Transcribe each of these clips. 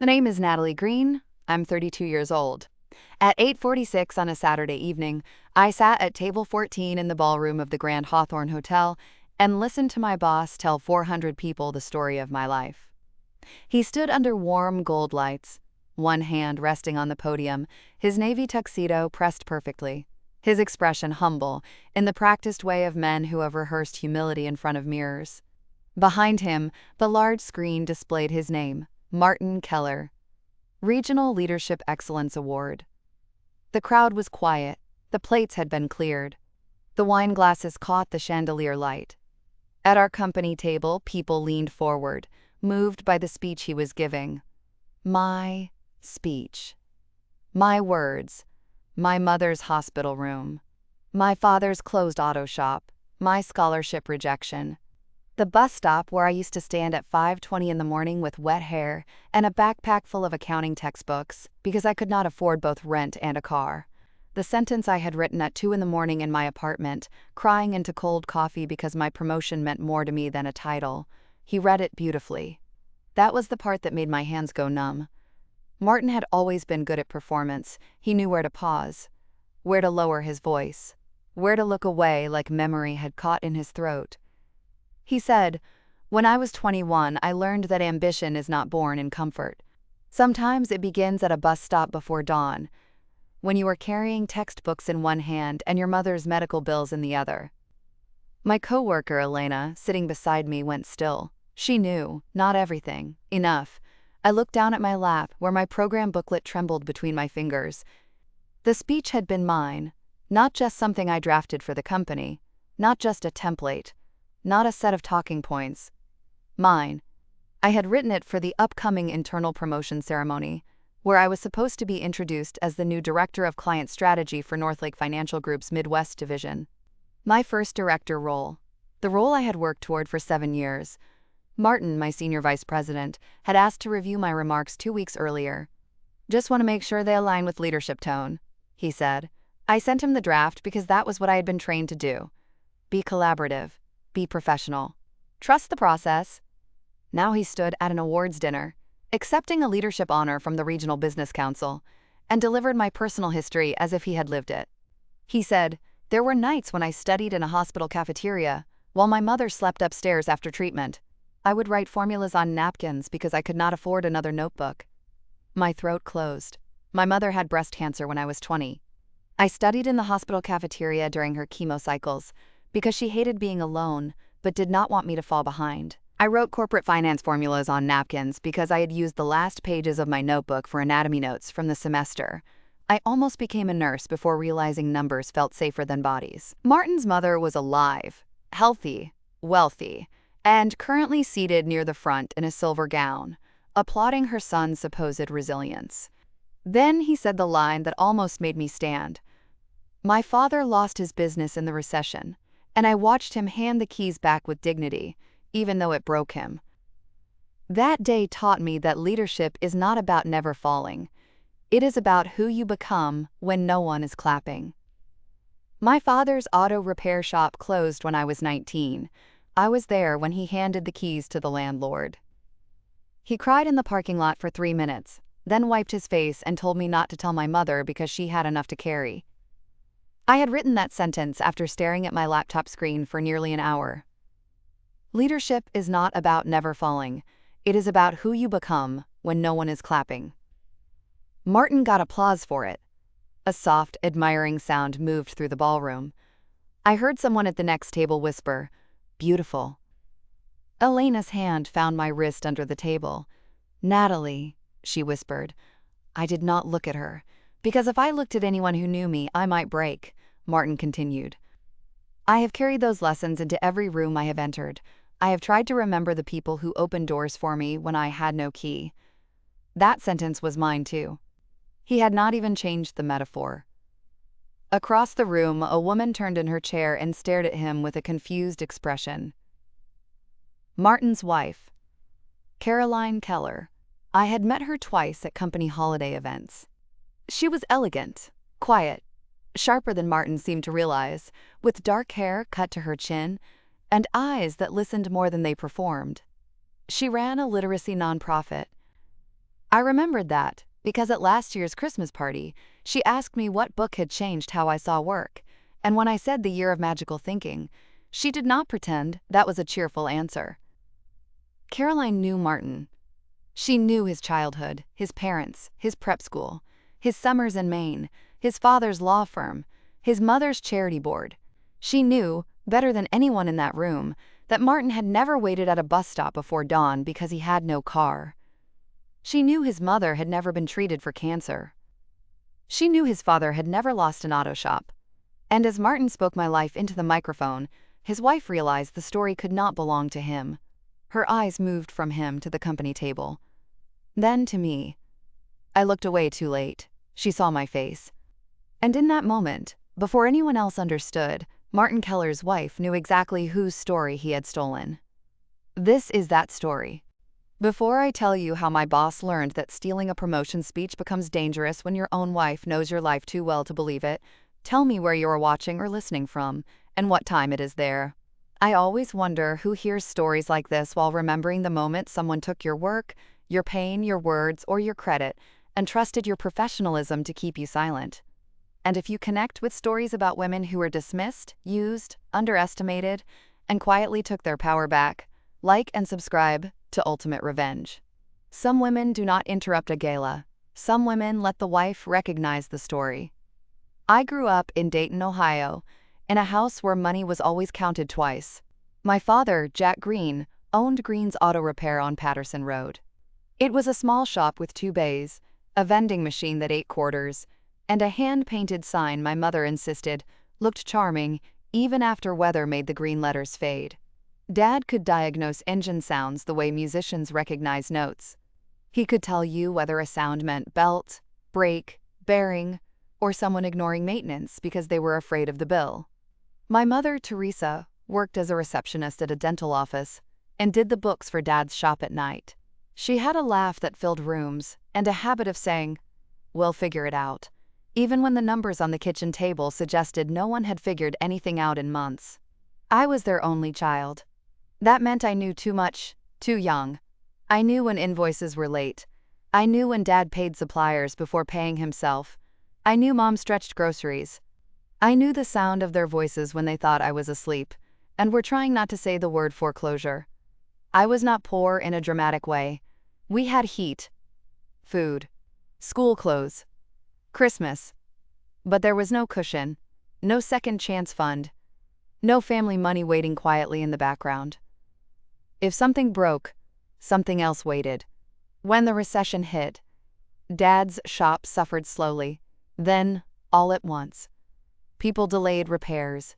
The name is Natalie Greene. I'm 32 years old. At 8:46 on a Saturday evening, I sat at table 14 in the ballroom of the Grand Hawthorne Hotel and listened to my boss tell 400 people the story of my life. He stood under warm gold lights, one hand resting on the podium, his navy tuxedo pressed perfectly, his expression humble, in the practiced way of men who have rehearsed humility in front of mirrors. Behind him, the large screen displayed his name, Martin Keller, Regional Leadership Excellence Award. The crowd was quiet. The plates had been cleared. The wine glasses caught the chandelier light. At our company table, people leaned forward, moved by the speech he was giving. My speech. My words. My mother's hospital room. My father's closed auto shop. My scholarship rejection. The bus stop where I used to stand at 5:20 in the morning with wet hair and a backpack full of accounting textbooks because I could not afford both rent and a car. The sentence I had written at 2 in the morning in my apartment, crying into cold coffee because my promotion meant more to me than a title. He read it beautifully. That was the part that made my hands go numb. Martin had always been good at performance. He knew where to pause, where to lower his voice, where to look away like memory had caught in his throat. He said, "When I was 21, I learned that ambition is not born in comfort. Sometimes it begins at a bus stop before dawn, when you are carrying textbooks in one hand and your mother's medical bills in the other." My coworker, Elena, sitting beside me, went still. She knew, not everything, enough. I looked down at my lap, where my program booklet trembled between my fingers. The speech had been mine, not just something I drafted for the company, not just a template, not a set of talking points. Mine. I had written it for the upcoming internal promotion ceremony, where I was supposed to be introduced as the new Director of Client Strategy for Northlake Financial Group's Midwest Division. My first director role. The role I had worked toward for 7 years. Martin, my senior vice president, had asked to review my remarks 2 weeks earlier. "Just want to make sure they align with leadership tone," he said. I sent him the draft because that was what I had been trained to do. Be collaborative. Be professional. Trust the process. Now he stood at an awards dinner, accepting a leadership honor from the Regional Business Council, and delivered my personal history as if he had lived it. He said, "There were nights when I studied in a hospital cafeteria, while my mother slept upstairs after treatment. I would write formulas on napkins because I could not afford another notebook." My throat closed. My mother had breast cancer when I was 20. I studied in the hospital cafeteria during her chemo cycles, because she hated being alone, but did not want me to fall behind. I wrote corporate finance formulas on napkins because I had used the last pages of my notebook for anatomy notes from the semester. I almost became a nurse before realizing numbers felt safer than bodies. Martin's mother was alive, healthy, wealthy, and currently seated near the front in a silver gown, applauding her son's supposed resilience. Then he said the line that almost made me stand. "My father lost his business in the recession, and I watched him hand the keys back with dignity, even though it broke him." That day taught me that leadership is not about never falling. It is about who you become when no one is clapping. My father's auto repair shop closed when I was 19. I was there when he handed the keys to the landlord. He cried in the parking lot for 3 minutes, then wiped his face and told me not to tell my mother because she had enough to carry. I had written that sentence after staring at my laptop screen for nearly an hour. Leadership is not about never falling. It is about who you become when no one is clapping. Martin got applause for it. A soft, admiring sound moved through the ballroom. I heard someone at the next table whisper, "Beautiful." Elena's hand found my wrist under the table. "Natalie," she whispered. I did not look at her, because if I looked at anyone who knew me, I might break. Martin continued. "I have carried those lessons into every room I have entered. I have tried to remember the people who opened doors for me when I had no key." That sentence was mine too. He had not even changed the metaphor. Across the room, a woman turned in her chair and stared at him with a confused expression. Martin's wife, Caroline Keller. I had met her twice at company holiday events. She was elegant, quiet, sharper than Martin seemed to realize, with dark hair cut to her chin, and eyes that listened more than they performed. She ran a literacy nonprofit. I remembered that, because at last year's Christmas party, she asked me what book had changed how I saw work, and when I said The Year of Magical Thinking, she did not pretend that was a cheerful answer. Caroline knew Martin. She knew his childhood, his parents, his prep school, his summers in Maine, his father's law firm, his mother's charity board. She knew, better than anyone in that room, that Martin had never waited at a bus stop before dawn because he had no car. She knew his mother had never been treated for cancer. She knew his father had never lost an auto shop. And as Martin spoke my life into the microphone, his wife realized the story could not belong to him. Her eyes moved from him to the company table. Then to me. I looked away too late. She saw my face. And in that moment, before anyone else understood, Martin Keller's wife knew exactly whose story he had stolen. This is that story. Before I tell you how my boss learned that stealing a promotion speech becomes dangerous when your own wife knows your life too well to believe it, tell me where you are watching or listening from, and what time it is there. I always wonder who hears stories like this while remembering the moment someone took your work, your pain, your words, or your credit, and trusted your professionalism to keep you silent. And if you connect with stories about women who were dismissed, used, underestimated, and quietly took their power back, like and subscribe to Ultimate Revenge. Some women do not interrupt a gala. Some women let the wife recognize the story. I grew up in Dayton, Ohio, in a house where money was always counted twice. My father, Jack Greene, owned Greene's Auto Repair on Patterson Road. It was a small shop with 2 bays, a vending machine that ate quarters, and a hand-painted sign my mother insisted looked charming even after weather made the green letters fade. Dad could diagnose engine sounds the way musicians recognize notes. He could tell you whether a sound meant belt, brake, bearing, or someone ignoring maintenance because they were afraid of the bill. My mother, Teresa, worked as a receptionist at a dental office and did the books for Dad's shop at night. She had a laugh that filled rooms and a habit of saying, "We'll figure it out," even when the numbers on the kitchen table suggested no one had figured anything out in months. I was their only child. That meant I knew too much, too young. I knew when invoices were late. I knew when Dad paid suppliers before paying himself. I knew Mom stretched groceries. I knew the sound of their voices when they thought I was asleep and were trying not to say the word foreclosure. I was not poor in a dramatic way. We had heat, food, school clothes, Christmas. But there was no cushion, no second chance fund, no family money waiting quietly in the background. If something broke, something else waited. When the recession hit, Dad's shop suffered slowly, then all at once. People delayed repairs.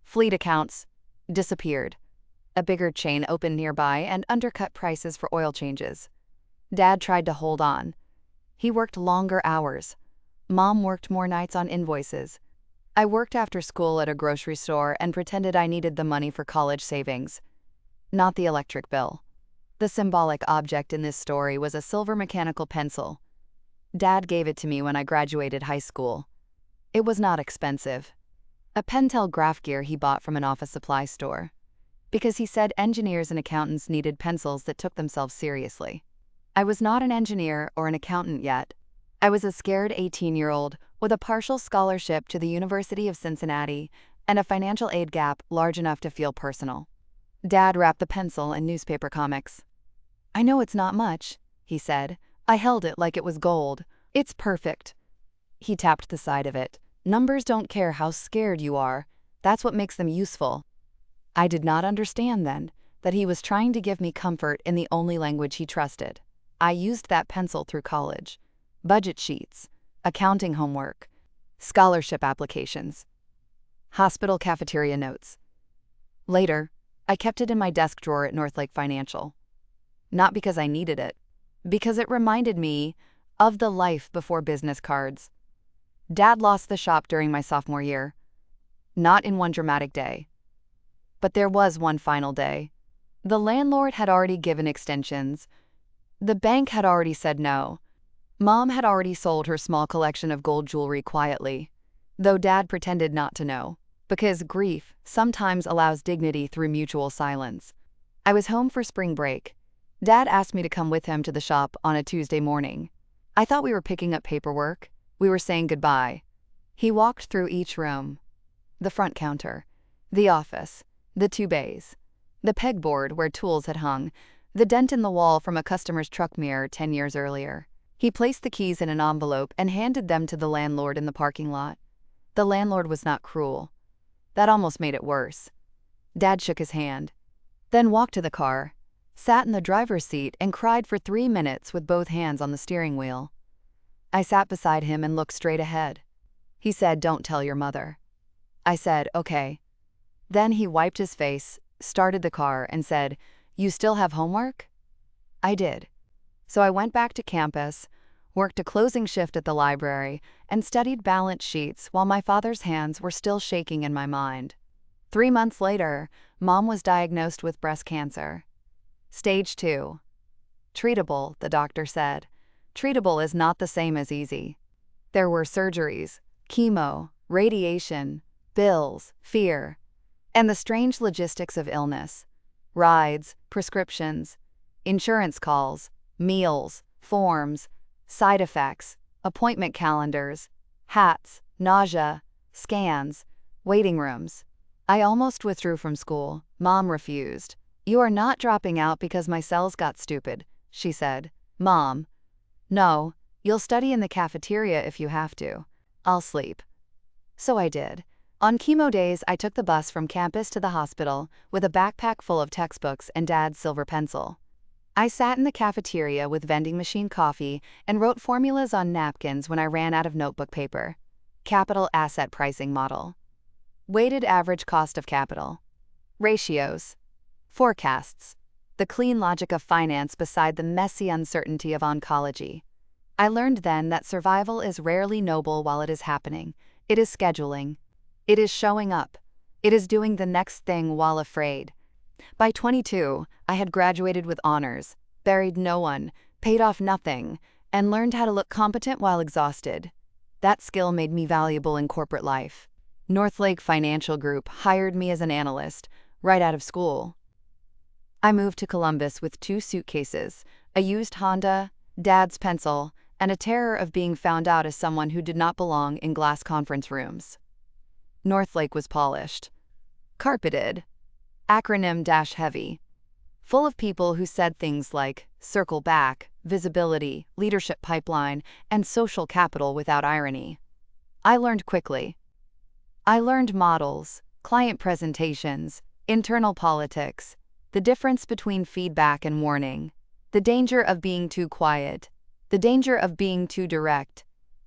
Fleet accounts disappeared. A bigger chain opened nearby and undercut prices for oil changes. Dad tried to hold on. He worked longer hours. Mom worked more nights on invoices. I worked after school at a grocery store and pretended I needed the money for college savings, not the electric bill. The symbolic object in this story was a silver mechanical pencil. Dad gave it to me when I graduated high school. It was not expensive. A Pentel graph gear he bought from an office supply store, because he said engineers and accountants needed pencils that took themselves seriously. I was not an engineer or an accountant yet. I was a scared 18-year-old with a partial scholarship to the University of Cincinnati and a financial aid gap large enough to feel personal. Dad wrapped the pencil in newspaper comics. "I know it's not much," he said. I held it like it was gold. "It's perfect." He tapped the side of it. "Numbers don't care how scared you are. That's what makes them useful." I did not understand then that he was trying to give me comfort in the only language he trusted. I used that pencil through college. Budget sheets, accounting homework, scholarship applications, hospital cafeteria notes. Later, I kept it in my desk drawer at Northlake Financial. Not because I needed it, because it reminded me of the life before business cards. Dad lost the shop during my sophomore year. Not in one dramatic day. But there was one final day. The landlord had already given extensions. The bank had already said no. Mom had already sold her small collection of gold jewelry quietly, though Dad pretended not to know, because grief sometimes allows dignity through mutual silence. I was home for spring break. Dad asked me to come with him to the shop on a Tuesday morning. I thought we were picking up paperwork. We were saying goodbye. He walked through each room. The front counter, the office, the 2 bays, the pegboard where tools had hung, the dent in the wall from a customer's truck mirror 10 years earlier. He placed the keys in an envelope and handed them to the landlord in the parking lot. The landlord was not cruel. That almost made it worse. Dad shook his hand, then walked to the car, sat in the driver's seat and cried for 3 minutes with both hands on the steering wheel. I sat beside him and looked straight ahead. He said, "Don't tell your mother." I said, "Okay." Then he wiped his face, started the car, and said, "You still have homework?" I did. So I went back to campus, worked a closing shift at the library, and studied balance sheets while my father's hands were still shaking in my mind. 3 months later, Mom was diagnosed with breast cancer. Stage 2. Treatable, the doctor said. Treatable is not the same as easy. There were surgeries, chemo, radiation, bills, fear, and the strange logistics of illness. Rides, prescriptions, insurance calls, meals, forms, side effects, appointment calendars, hats, nausea, scans, waiting rooms. I almost withdrew from school. Mom refused. "You are not dropping out because my cells got stupid," she said. "Mom, no, you'll study in the cafeteria if you have to. I'll sleep." So I did. On chemo days, I took the bus from campus to the hospital with a backpack full of textbooks and Dad's silver pencil. I sat in the cafeteria with vending machine coffee and wrote formulas on napkins when I ran out of notebook paper. Capital asset pricing model. Weighted average cost of capital. Ratios. Forecasts. The clean logic of finance beside the messy uncertainty of oncology. I learned then that survival is rarely noble while it is happening. It is scheduling. It is showing up. It is doing the next thing while afraid. By 22, I had graduated with honors, buried no one, paid off nothing, and learned how to look competent while exhausted. That skill made me valuable in corporate life. Northlake Financial Group hired me as an analyst, right out of school. I moved to Columbus with 2 suitcases, a used Honda, Dad's pencil, and a terror of being found out as someone who did not belong in glass conference rooms. Northlake was polished. Carpeted. Acronym-heavy. Full of people who said things like circle back, visibility, leadership pipeline, and social capital without irony. I learned quickly. I learned models, client presentations, internal politics, the difference between feedback and warning, the danger of being too quiet, the danger of being too direct,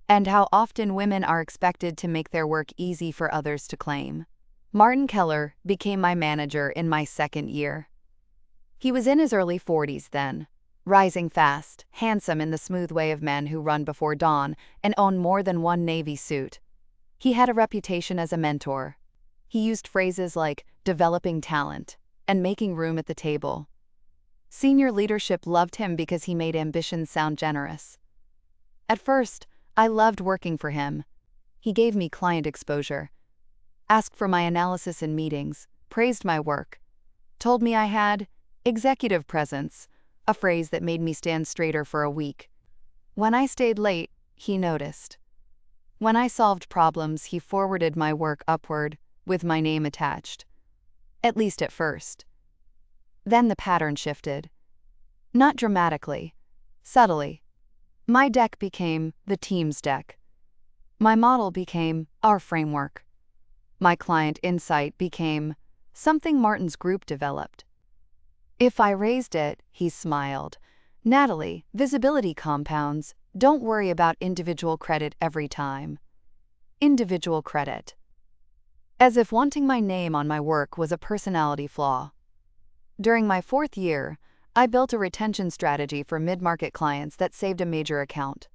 and how often women are expected to make their work easy for others to claim. Martin Keller became my manager in my 2nd year. He was in his early 40s then, rising fast, handsome in the smooth way of men who run before dawn and own more than one Navy suit. He had a reputation as a mentor. He used phrases like developing talent and making room at the table. Senior leadership loved him because he made ambition sound generous. At first, I loved working for him. He gave me client exposure, asked for my analysis in meetings, praised my work, told me I had executive presence, a phrase that made me stand straighter for a week. When I stayed late, he noticed. When I solved problems, he forwarded my work upward, with my name attached. At least at first. Then the pattern shifted. Not dramatically, subtly. My deck became the team's deck. My model became our framework. My client insight became something Martin's group developed. If I raised it, he smiled. "Natalie, visibility compounds. Don't worry about individual credit every time." Individual credit. As if wanting my name on my work was a personality flaw. During my 4th year, I built a retention strategy for mid-market clients that saved a major account.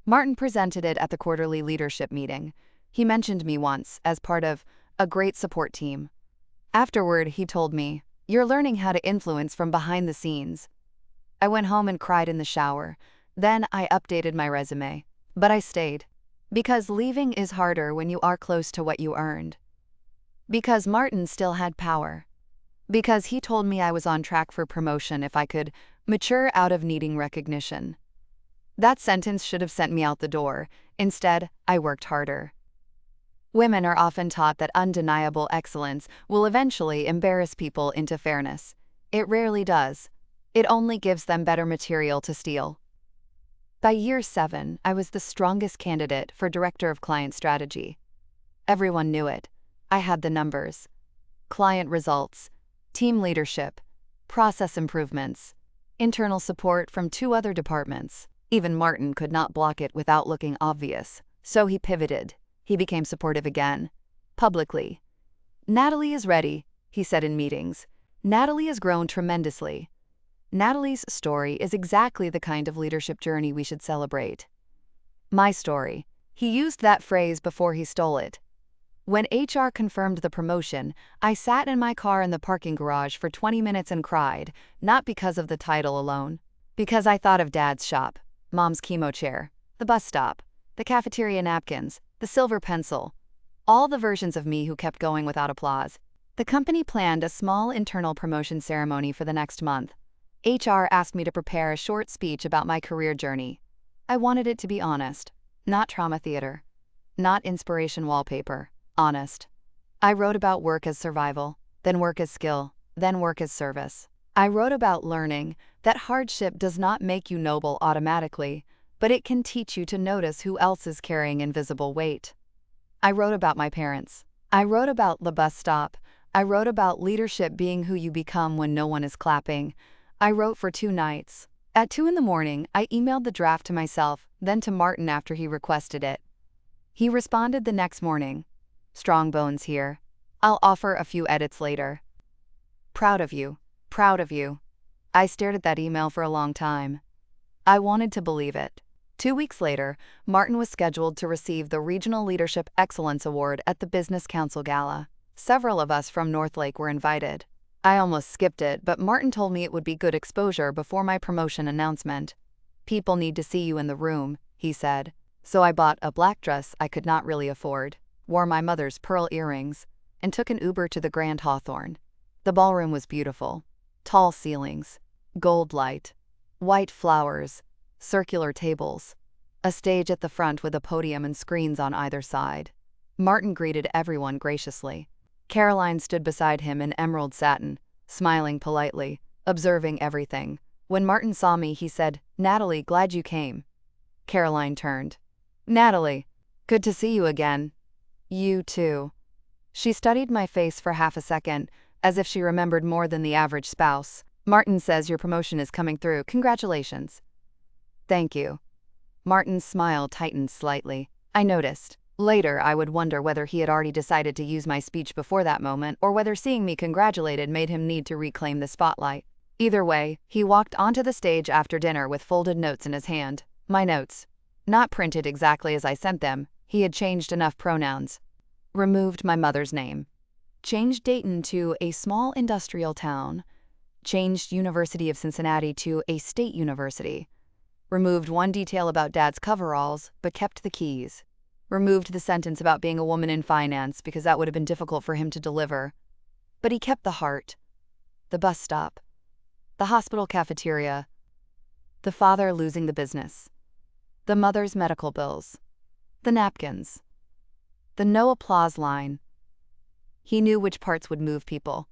Martin presented it at the quarterly leadership meeting. He mentioned me once as part of a great support team. Afterward, he told me, "You're learning how to influence from behind the scenes." I went home and cried in the shower. Then I updated my resume. But I stayed. Because leaving is harder when you are close to what you earned. Because Martin still had power. Because he told me I was on track for promotion if I could mature out of needing recognition. That sentence should have sent me out the door. Instead, I worked harder. Women are often taught that undeniable excellence will eventually embarrass people into fairness. It rarely does. It only gives them better material to steal. By year 7, I was the strongest candidate for Director of Client Strategy. Everyone knew it. I had the numbers. Client results, team leadership, process improvements, internal support from 2 other departments. Even Martin could not block it without looking obvious, so he pivoted. He became supportive again, publicly. "Natalie is ready," he said in meetings. "Natalie has grown tremendously." Natalie's story is exactly the kind of leadership journey we should celebrate. My story. He used that phrase before he stole it. When HR confirmed the promotion, I sat in my car in the parking garage for 20 minutes and cried, not because of the title alone. Because I thought of Dad's shop, Mom's chemo chair, the bus stop, the cafeteria napkins, the silver pencil, all the versions of me who kept going without applause. The company planned a small internal promotion ceremony for the next month. HR asked me to prepare a short speech about my career journey. I wanted it to be honest, not trauma theater, not inspiration wallpaper, honest. I wrote about work as survival, then work as skill, then work as service. I wrote about learning that hardship does not make you noble automatically, but it can teach you to notice who else is carrying invisible weight. I wrote about my parents. I wrote about the bus stop. I wrote about leadership being who you become when no one is clapping. I wrote for 2 nights. At 2 in the morning, I emailed the draft to myself, then to Martin after he requested it. He responded the next morning. "Strong bones here. I'll offer a few edits later." Proud of you. Proud of you. I stared at that email for a long time. I wanted to believe it. 2 weeks later, Martin was scheduled to receive the Regional Leadership Excellence Award at the Business Council Gala. Several of us from Northlake were invited. I almost skipped it, but Martin told me it would be good exposure before my promotion announcement. "People need to see you in the room," he said. So I bought a black dress I could not really afford, wore my mother's pearl earrings, and took an Uber to the Grand Hawthorne. The ballroom was beautiful. Tall ceilings, gold light, white flowers, circular tables, a stage at the front with a podium and screens on either side. Martin greeted everyone graciously. Caroline stood beside him in emerald satin, smiling politely, observing everything. When Martin saw me, he said, "Natalie, glad you came." Caroline turned. "Natalie, good to see you again." "You too." She studied my face for half a second, as if she remembered more than the average spouse. "Martin says your promotion is coming through. Congratulations." "Thank you." Martin's smile tightened slightly. I noticed. Later, I would wonder whether he had already decided to use my speech before that moment, or whether seeing me congratulated made him need to reclaim the spotlight. Either way, he walked onto the stage after dinner with folded notes in his hand. My notes. Not printed exactly as I sent them. He had changed enough pronouns. Removed my mother's name. Changed Dayton to a small industrial town. Changed University of Cincinnati to a state university. Removed one detail about Dad's coveralls, but kept the keys. Removed the sentence about being a woman in finance because that would have been difficult for him to deliver. But he kept the heart. The bus stop. The hospital cafeteria. The father losing the business. The mother's medical bills. The napkins. The no applause line. He knew which parts would move people.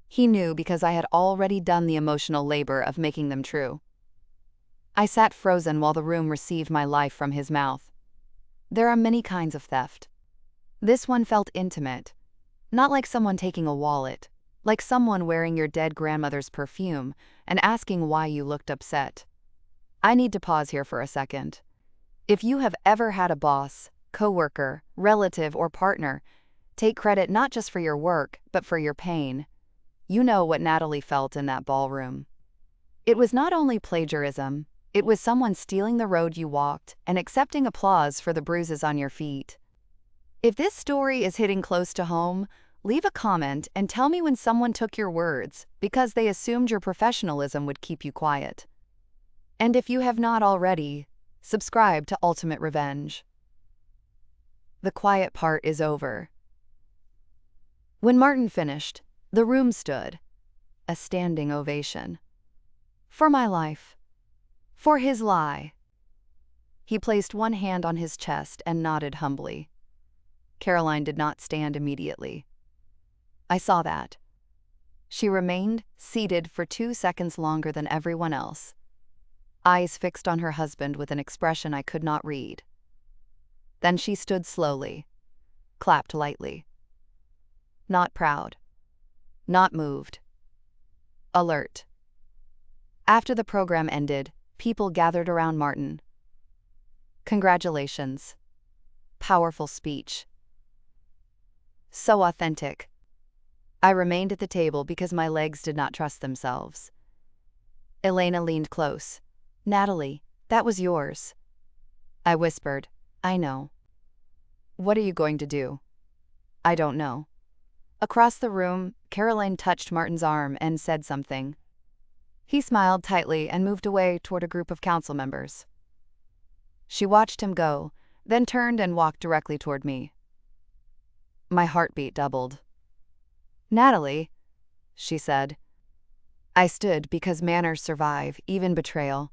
He knew because I had already done the emotional labor of making them true. I sat frozen while the room received my life from his mouth. There are many kinds of theft. This one felt intimate. Not like someone taking a wallet, like someone wearing your dead grandmother's perfume and asking why you looked upset. I need to pause here for a second. If you have ever had a boss, coworker, relative, or partner take credit not just for your work, but for your pain, you know what Natalie felt in that ballroom. It was not only plagiarism, it was someone stealing the road you walked and accepting applause for the bruises on your feet. If this story is hitting close to home, leave a comment and tell me when someone took your words because they assumed your professionalism would keep you quiet. And if you have not already, subscribe to Ultimate Revenge. The quiet part is over. When Martin finished, The room stood, a standing ovation. For my life. For his lie. He placed one hand on his chest and nodded humbly. Caroline did not stand immediately. I saw that. She remained seated for 2 seconds longer than everyone else, eyes fixed on her husband with an expression I could not read. Then she stood slowly, clapped lightly. Not proud. Not moved. Alert. After the program ended, people gathered around Martin. Congratulations. Powerful speech. So authentic. I remained at the table because my legs did not trust themselves. Elena leaned close. Natalie, that was yours. I whispered, I know. What are you going to do? I don't know. Across the room, Caroline touched Martin's arm and said something. He smiled tightly and moved away toward a group of council members. She watched him go, then turned and walked directly toward me. My heartbeat doubled. Natalie, she said. I stood because manners survive, even betrayal.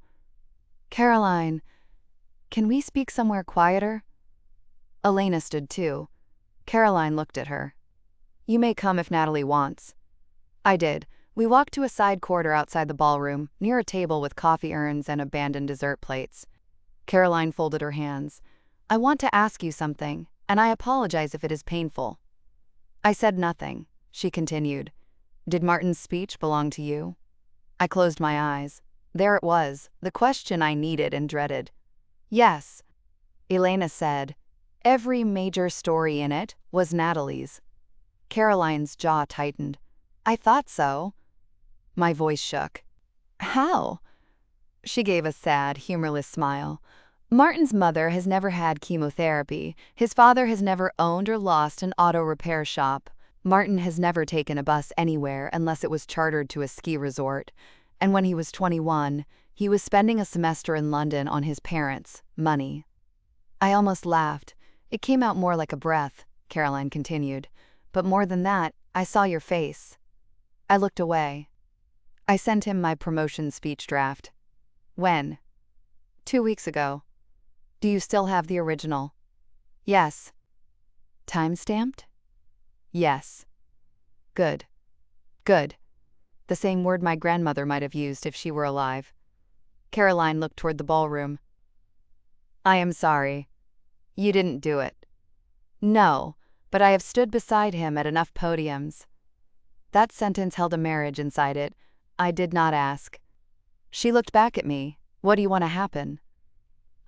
Caroline, can we speak somewhere quieter? Elena stood too. Caroline looked at her. You may come if Natalie wants. I did. We walked to a side corridor outside the ballroom, near a table with coffee urns and abandoned dessert plates. Caroline folded her hands. I want to ask you something, and I apologize if it is painful. I said nothing. She continued. Did Martin's speech belong to you? I closed my eyes. There it was, the question I needed and dreaded. Yes. Elena said. Every major story in it was Natalie's. Caroline's jaw tightened. I thought so. My voice shook. How? She gave a sad, humorless smile. Martin's mother has never had chemotherapy. His father has never owned or lost an auto repair shop. Martin has never taken a bus anywhere unless it was chartered to a ski resort. And when he was 21, he was spending a semester in London on his parents' money. I almost laughed. It came out more like a breath, Caroline continued. But more than that, I saw your face. I looked away. I sent him my promotion speech draft. When? 2 weeks ago. Do you still have the original? Yes. Time-stamped? Yes. Good. Good. The same word my grandmother might have used if she were alive. Caroline looked toward the ballroom. I am sorry. You didn't do it. No, but I have stood beside him at enough podiums. That sentence held a marriage inside it. I did not ask. She looked back at me. What do you want to happen?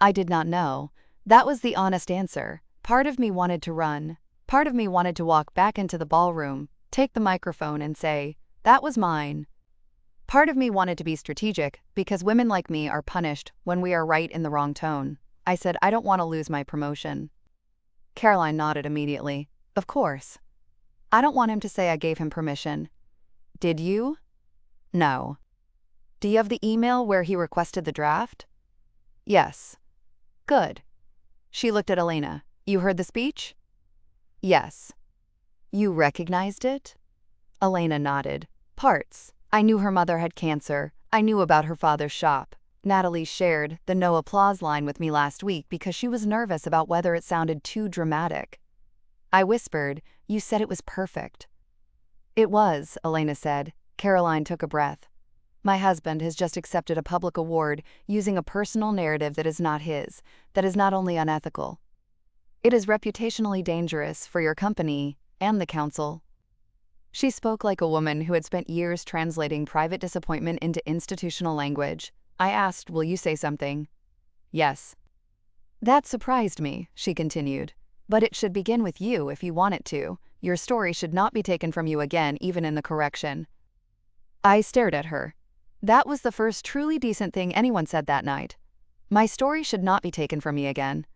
I did not know. That was the honest answer. Part of me wanted to run. Part of me wanted to walk back into the ballroom, take the microphone and say, that was mine. Part of me wanted to be strategic, because women like me are punished when we are right in the wrong tone. I said, I don't want to lose my promotion. Caroline nodded immediately. Of course. I don't want him to say I gave him permission. Did you? No. Do you have the email where he requested the draft? Yes. Good. She looked at Elena. You heard the speech? Yes. You recognized it? Elena nodded. Parts. I knew her mother had cancer. I knew about her father's shop. Natalie shared the no applause line with me last week because she was nervous about whether it sounded too dramatic. I whispered, you said it was perfect. It was, Elena said. Caroline took a breath. My husband has just accepted a public award using a personal narrative that is not his, that is not only unethical. It is reputationally dangerous for your company and the council. She spoke like a woman who had spent years translating private disappointment into institutional language. I asked, will you say something? Yes. That surprised me, she continued. But it should begin with you if you want it to. Your story should not be taken from you again, even in the correction. I stared at her. That was the first truly decent thing anyone said that night. My story should not be taken from me again.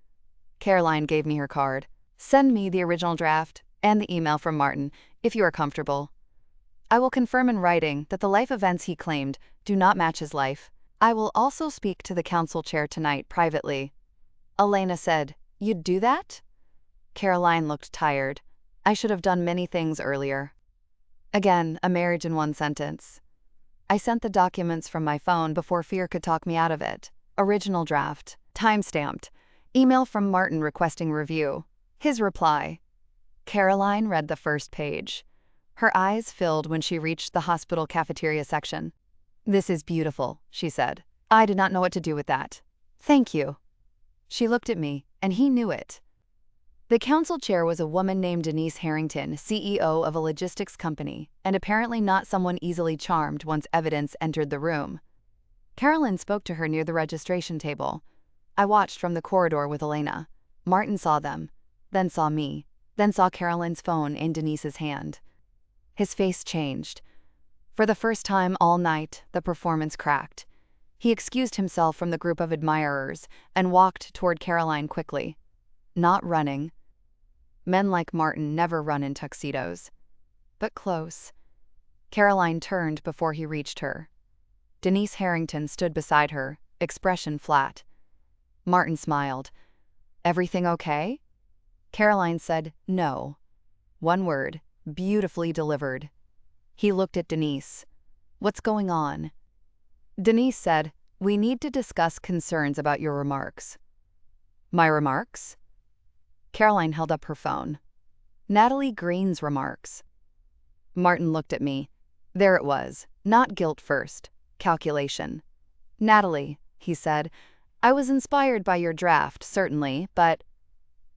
Caroline gave me her card. Send me the original draft and the email from Martin, if you are comfortable. I will confirm in writing that the life events he claimed do not match his life. I will also speak to the council chair tonight privately. Elena said, You'd do that? Caroline looked tired. I should have done many things earlier. Again, a marriage in one sentence. I sent the documents from my phone before fear could talk me out of it. Original draft. Timestamped. Email from Martin requesting review. His reply. Caroline read the first page. Her eyes filled when she reached the hospital cafeteria section. "This is beautiful," she said. "I did not know what to do with that. Thank you." She looked at me, and he knew it. The council chair was a woman named Denise Harrington, CEO of a logistics company, and apparently not someone easily charmed once evidence entered the room. Caroline spoke to her near the registration table. I watched from the corridor with Elena. Martin saw them, then saw me, then saw Caroline's phone in Denise's hand. His face changed. For the first time all night, the performance cracked. He excused himself from the group of admirers and walked toward Caroline quickly. Not running. Men like Martin never run in tuxedos. But close. Caroline turned before he reached her. Denise Harrington stood beside her, expression flat. Martin smiled. "Everything okay?" Caroline said, "No." One word, beautifully delivered. He looked at Denise. "What's going on?" Denise said, "We need to discuss concerns about your remarks." "My remarks?" Caroline held up her phone. "Natalie Greene's remarks." Martin looked at me. There it was, not guilt first, calculation. "Natalie," he said, "I was inspired by your draft, certainly, but—"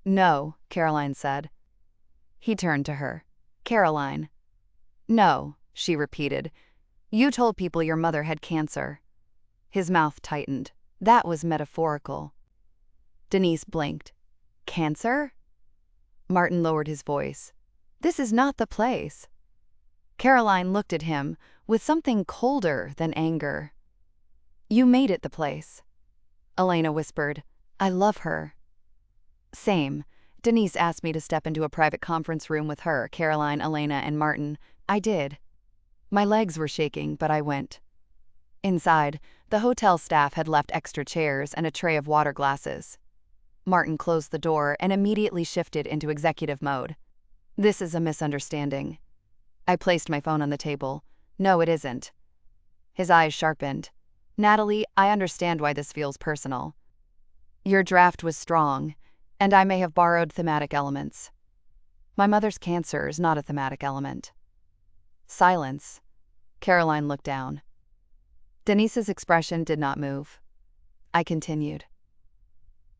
"No," Caroline said. He turned to her. "Caroline." "No," she repeated. "You told people your mother had cancer." His mouth tightened. That was metaphorical. Denise blinked. "Cancer?" Martin lowered his voice. "This is not the place." Caroline looked at him with something colder than anger. "You made it the place." Elena whispered, "I love her." Same. Denise asked me to step into a private conference room with her, Caroline, Elena, and Martin. I did. My legs were shaking, but I went. Inside, the hotel staff had left extra chairs and a tray of water glasses. Martin closed the door and immediately shifted into executive mode. "This is a misunderstanding." I placed my phone on the table. "No, it isn't." His eyes sharpened. "Natalie, I understand why this feels personal. Your draft was strong, and I may have borrowed thematic elements. My mother's cancer is not a thematic element." Silence. Caroline looked down. Denise's expression did not move. I continued.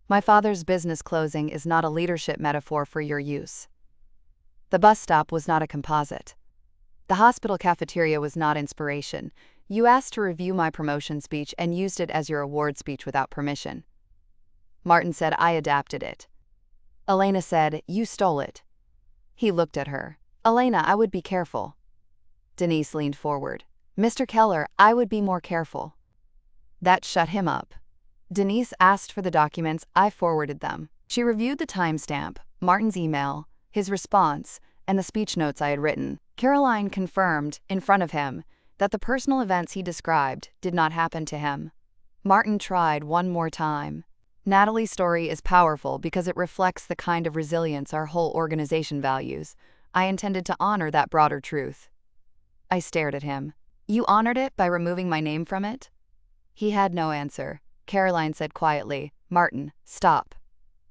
"My father's business closing is not a leadership metaphor for your use. The bus stop was not a composite. The hospital cafeteria was not inspiration. You asked to review my promotion speech and used it as your award speech without permission." Martin said, "I adapted it." Elena said, "You stole it." He looked at her. "Elena, I would be careful." Denise leaned forward. "Mr. Keller, I would be more careful." That shut him up. Denise asked for the documents, I forwarded them. She reviewed the timestamp, Martin's email, his response, and the speech notes I had written. Caroline confirmed, in front of him, that the personal events he described did not happen to him. Martin tried one more time. Natalie's story is powerful because it reflects the kind of resilience our whole organization values. I intended to honor that broader truth. I stared at him. "You honored it by removing my name from it?" He had no answer. Caroline said quietly, "Martin, stop."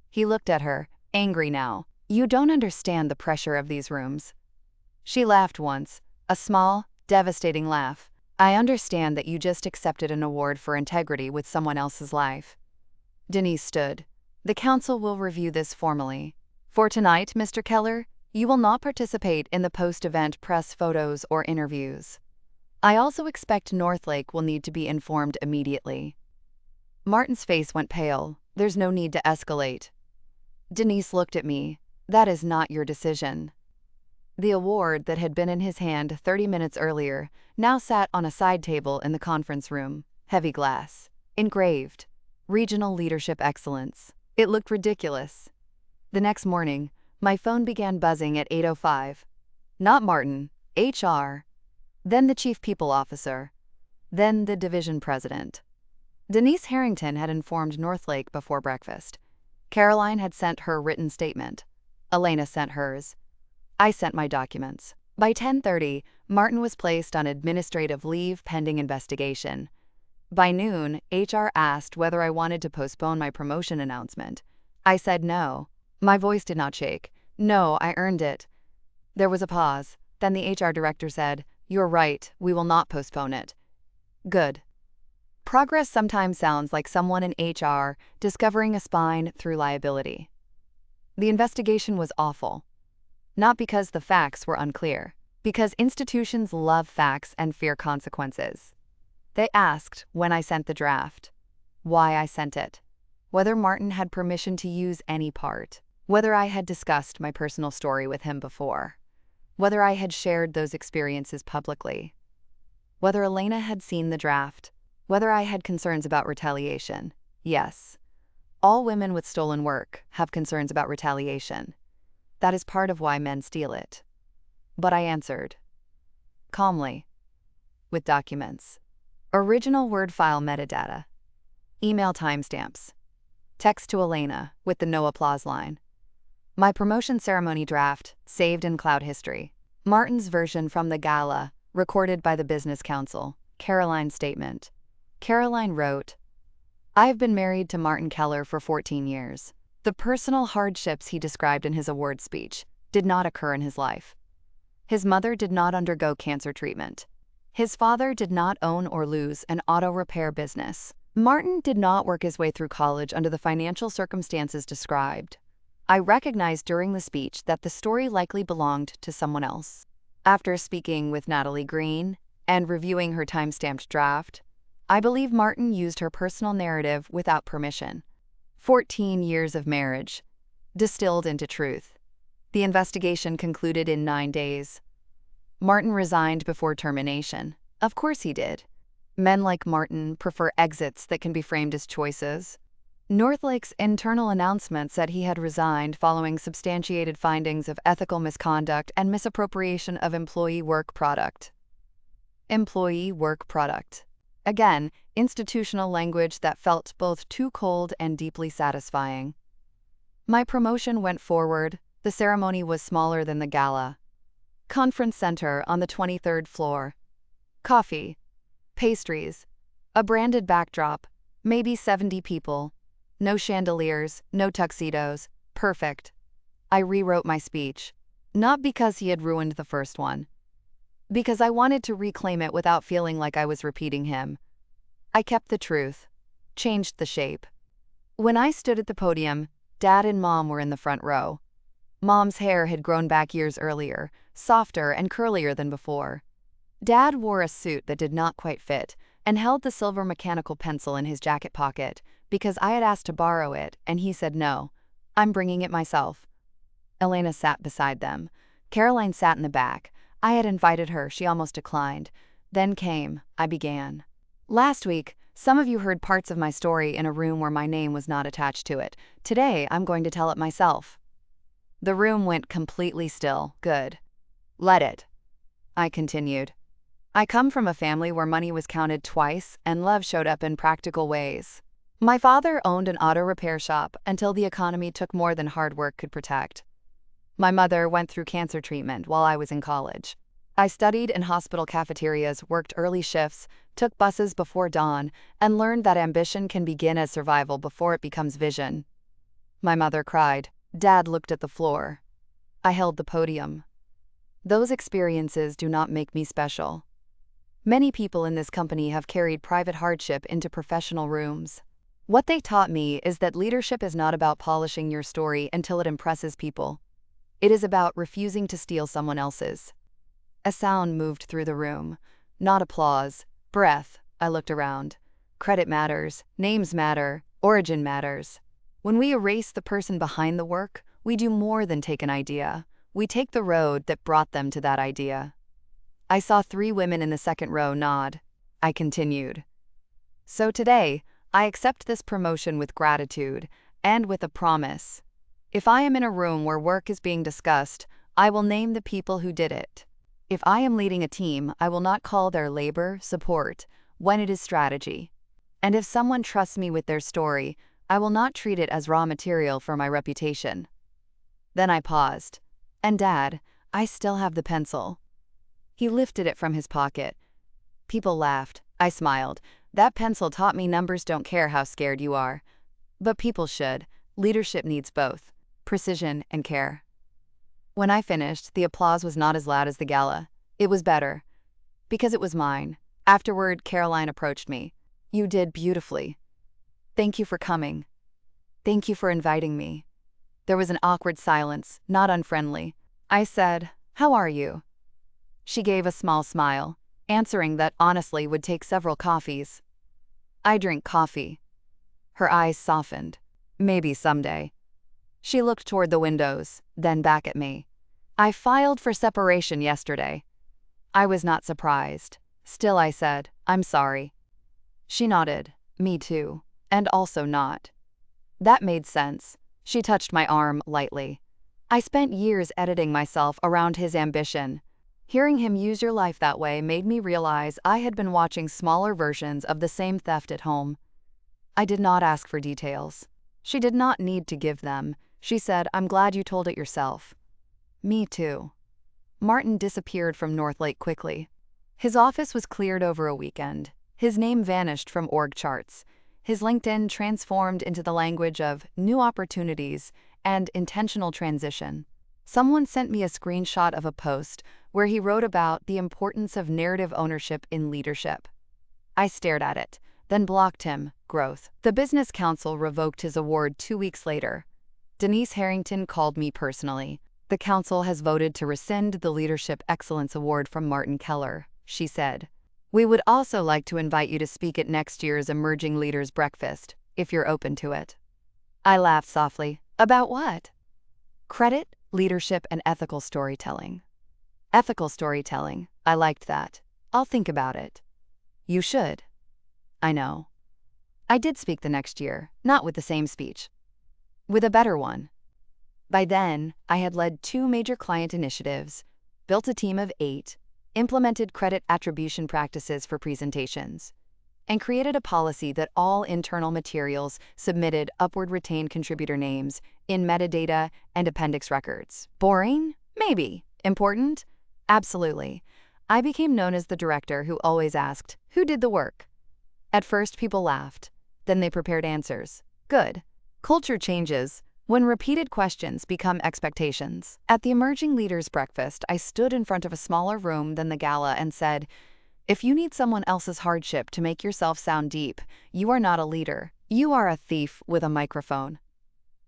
He looked at her, angry now. "You don't understand the pressure of these rooms." She laughed once, a small, devastating laugh. "I understand that you just accepted an award for integrity with someone else's life." Denise stood. "The council will review this formally. For tonight, Mr. Keller, you will not participate in the post-event press photos or interviews. I also expect Northlake will need to be informed immediately." Martin's face went pale. "There's no need to escalate." Denise looked at me. "That is not your decision." The award that had been in his hand 30 minutes earlier now sat on a side table in the conference room, heavy glass, engraved, "Regional Leadership Excellence." It looked ridiculous. The next morning, my phone began buzzing at 8:05. Not Martin, HR. Then the Chief People Officer. Then the Division President. Denise Harrington had informed Northlake before breakfast. Caroline had sent her written statement. Elena sent hers. I sent my documents. By 10:30, Martin was placed on administrative leave pending investigation. By noon, HR asked whether I wanted to postpone my promotion announcement. I said no. My voice did not shake. No, I earned it. There was a pause. Then the HR director said, "You're right, we will not postpone it." Good. Progress sometimes sounds like someone in HR discovering a spine through liability. The investigation was awful. Not because the facts were unclear, because institutions love facts and fear consequences. They asked when I sent the draft, why I sent it, whether Martin had permission to use any part, whether I had discussed my personal story with him before, whether I had shared those experiences publicly, whether Elena had seen the draft, whether I had concerns about retaliation. Yes, all women with stolen work have concerns about retaliation. That is part of why men steal it. But I answered, calmly, with documents. Original Word file metadata. Email timestamps. Text to Elena with the no applause line. My promotion ceremony draft, saved in cloud history. Martin's version from the gala, recorded by the Business Council. Caroline's statement. Caroline wrote, I have been married to Martin Keller for 14 years. The personal hardships he described in his award speech did not occur in his life. His mother did not undergo cancer treatment. His father did not own or lose an auto repair business. Martin did not work his way through college under the financial circumstances described. I recognized during the speech that the story likely belonged to someone else. After speaking with Natalie Greene and reviewing her time-stamped draft, I believe Martin used her personal narrative without permission. 14 years of marriage, distilled into truth. The investigation concluded in 9 days. Martin resigned before termination. Of course he did. Men like Martin prefer exits that can be framed as choices. Northlake's internal announcement said he had resigned following substantiated findings of ethical misconduct and misappropriation of employee work product. Employee work product. Again, institutional language that felt both too cold and deeply satisfying. My promotion went forward. The ceremony was smaller than the gala. Conference center on the 23rd floor. Coffee. Pastries. A branded backdrop. Maybe 70 people. No chandeliers, no tuxedos. Perfect. I rewrote my speech. Not because he had ruined the first one. Because I wanted to reclaim it without feeling like I was repeating him. I kept the truth. Changed the shape. When I stood at the podium, Dad and Mom were in the front row. Mom's hair had grown back years earlier, softer and curlier than before. Dad wore a suit that did not quite fit and held the silver mechanical pencil in his jacket pocket because I had asked to borrow it and he said no. I'm bringing it myself. Elena sat beside them. Caroline sat in the back. I had invited her, she almost declined. Then came, I began. Last week, some of you heard parts of my story in a room where my name was not attached to it. Today, I'm going to tell it myself. The room went completely still. Good. Let it. I continued. I come from a family where money was counted twice and love showed up in practical ways. My father owned an auto repair shop until the economy took more than hard work could protect. My mother went through cancer treatment while I was in college. I studied in hospital cafeterias, worked early shifts, took buses before dawn, and learned that ambition can begin as survival before it becomes vision. My mother cried. Dad looked at the floor. I held the podium. Those experiences do not make me special. Many people in this company have carried private hardship into professional rooms. What they taught me is that leadership is not about polishing your story until it impresses people. It is about refusing to steal someone else's. A sound moved through the room. Not applause. Breath. I looked around. Credit matters. Names matter. Origin matters. When we erase the person behind the work, we do more than take an idea. We take the road that brought them to that idea. I saw 3 women in the second row nod. I continued. So today, I accept this promotion with gratitude and with a promise. If I am in a room where work is being discussed, I will name the people who did it. If I am leading a team, I will not call their labor support when it is strategy. And if someone trusts me with their story, I will not treat it as raw material for my reputation. Then I paused. And Dad, I still have the pencil. He lifted it from his pocket. People laughed. I smiled. That pencil taught me numbers don't care how scared you are. But people should. Leadership needs both precision and care. When I finished, the applause was not as loud as the gala. It was better. Because it was mine. Afterward, Caroline approached me. You did beautifully. Thank you for coming. Thank you for inviting me. There was an awkward silence, not unfriendly. I said, "How are you?" She gave a small smile, answering that honestly would take several coffees. I drink coffee. Her eyes softened. Maybe someday. She looked toward the windows, then back at me. I filed for separation yesterday. I was not surprised. Still, I said, "I'm sorry." She nodded. Me too. And also not. That made sense. She touched my arm lightly. I spent years editing myself around his ambition. Hearing him use your life that way made me realize I had been watching smaller versions of the same theft at home. I did not ask for details. She did not need to give them. She said, "I'm glad you told it yourself." Me too. Martin disappeared from Northlake quickly. His office was cleared over a weekend. His name vanished from org charts. His LinkedIn transformed into the language of new opportunities and intentional transition. Someone sent me a screenshot of a post where he wrote about the importance of narrative ownership in leadership. I stared at it, then blocked him. Growth. The Business Council revoked his award 2 weeks later. Denise Harrington called me personally. The council has voted to rescind the Leadership Excellence Award from Martin Keller, she said. We would also like to invite you to speak at next year's Emerging Leaders Breakfast, if you're open to it. I laughed softly. About what? Credit, leadership, and ethical storytelling. Ethical storytelling. I liked that. I'll think about it. You should. I know. I did speak the next year, not with the same speech. With a better one. By then, I had led 2 major client initiatives, built a team of 8, implemented credit attribution practices for presentations, and created a policy that all internal materials submitted upward retained contributor names in metadata and appendix records. Boring? Maybe. Important? Absolutely. I became known as the director who always asked, "Who did the work?" At first, people laughed. Then they prepared answers. Good. Culture changes when repeated questions become expectations. At the Emerging Leaders Breakfast, I stood in front of a smaller room than the gala and said, "If you need someone else's hardship to make yourself sound deep, you are not a leader. You are a thief with a microphone."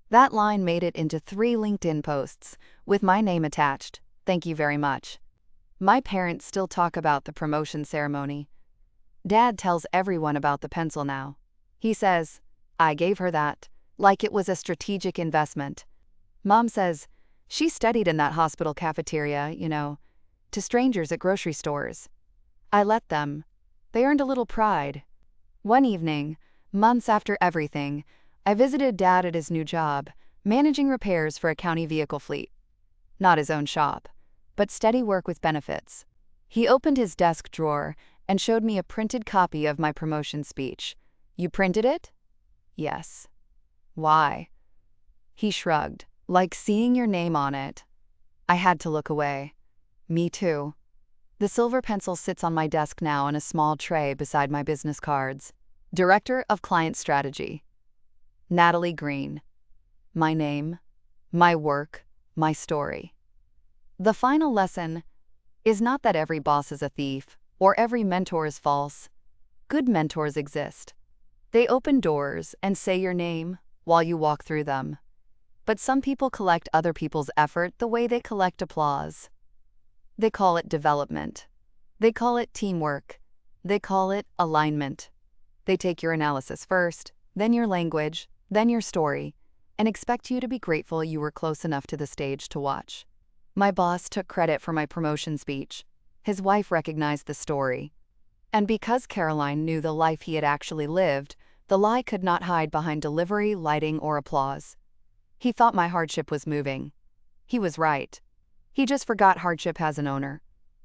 That line made it into 3 LinkedIn posts, with my name attached. Thank you very much. My parents still talk about the promotion ceremony. Dad tells everyone about the pencil now. He says, "I gave her that, like it was a strategic investment." Mom says, "She studied in that hospital cafeteria, to strangers at grocery stores." I let them. They earned a little pride. One evening, months after everything, I visited Dad at his new job, managing repairs for a county vehicle fleet. Not his own shop, but steady work with benefits. He opened his desk drawer and showed me a printed copy of my promotion speech. "You printed it?" "Yes." "Why?" He shrugged, "Like seeing your name on it." I had to look away. Me too. The silver pencil sits on my desk now in a small tray beside my business cards. Director of Client Strategy. Natalie Greene. My name, my work, my story. The final lesson is not that every boss is a thief or every mentor is false. Good mentors exist. They open doors and say your name while you walk through them. But some people collect other people's effort the way they collect applause. They call it development. They call it teamwork. They call it alignment. They take your analysis first, then your language, then your story, and expect you to be grateful you were close enough to the stage to watch. My boss took credit for my promotion speech. His wife recognized the story. And because Caroline knew the life he had actually lived, the lie could not hide behind delivery, lighting, or applause. He thought my hardship was moving. He was right. He just forgot hardship has an owner.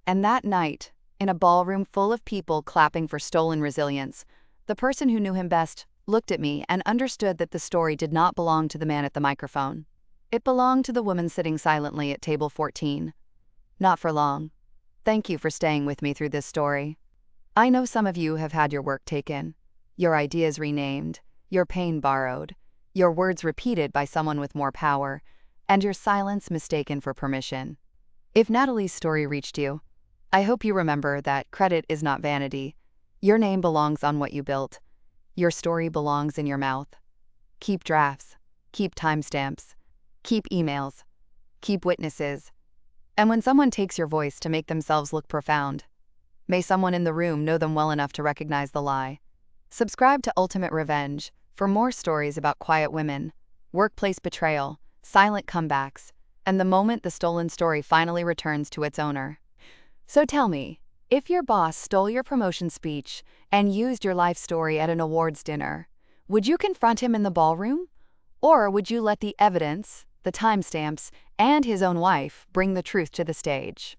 And that night, in a ballroom full of people clapping for stolen resilience, the person who knew him best looked at me and understood that the story did not belong to the man at the microphone. It belonged to the woman sitting silently at table 14. Not for long. Thank you for staying with me through this story. I know some of you have had your work taken, your ideas renamed, your pain borrowed, your words repeated by someone with more power, and your silence mistaken for permission. If Natalie's story reached you, I hope you remember that credit is not vanity. Your name belongs on what you built. Your story belongs in your mouth. Keep drafts, keep timestamps, keep emails, keep witnesses. And when someone takes your voice to make themselves look profound, may someone in the room know them well enough to recognize the lie. Subscribe to Ultimate Revenge for more stories about quiet women, workplace betrayal, silent comebacks, and the moment the stolen story finally returns to its owner. So tell me, if your boss stole your promotion speech and used your life story at an awards dinner, would you confront him in the ballroom? Or would you let the evidence, the timestamps, and his own wife bring the truth to the stage?